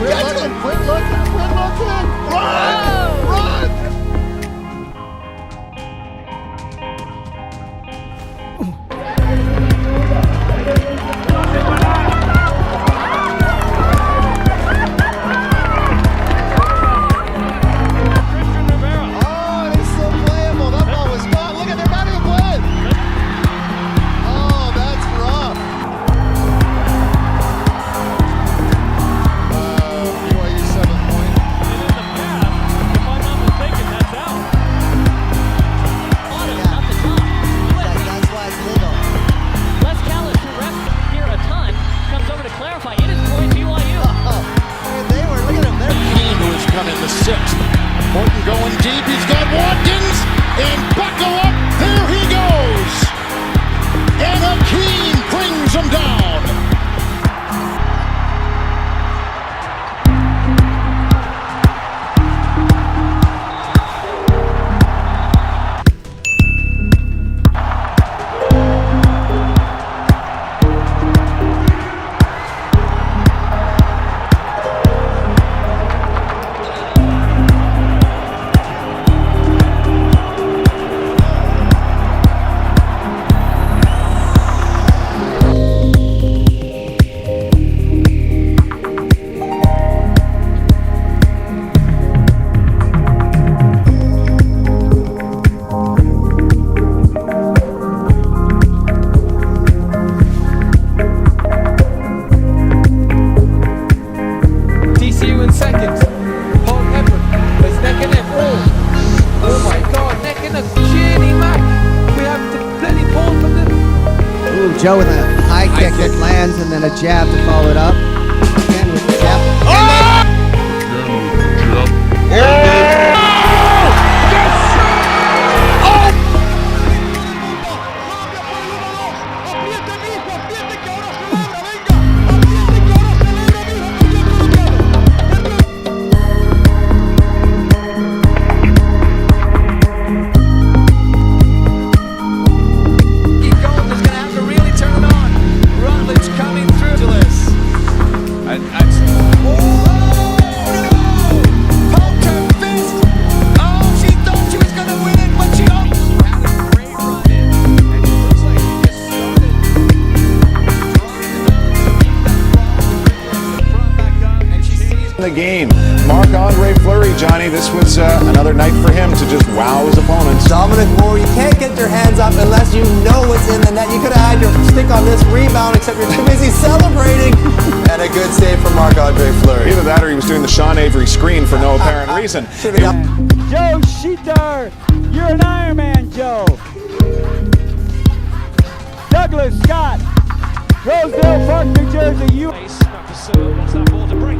Quit looking! Run! Sixth. Morton going deep. He's got Watkins. And buckle up. There he goes. And Hakeem brings him down. Joe with a high kick that lands and then a jab to follow it up. Again with the jab. The game. Marc-Andre Fleury, Johnny, this was another night for him to just wow his opponents. Dominic Moore, you can't get your hands up unless you know what's in the net. You could have had your stick on this rebound, except you're too busy celebrating. And a good save from Marc-Andre Fleury. Either that or he was doing the Sean Avery screen for no apparent reason. Joe Sheeter, you're an Iron Man, Joe. Douglas Scott, Rosedale Park, New Jersey. What's that ball to break?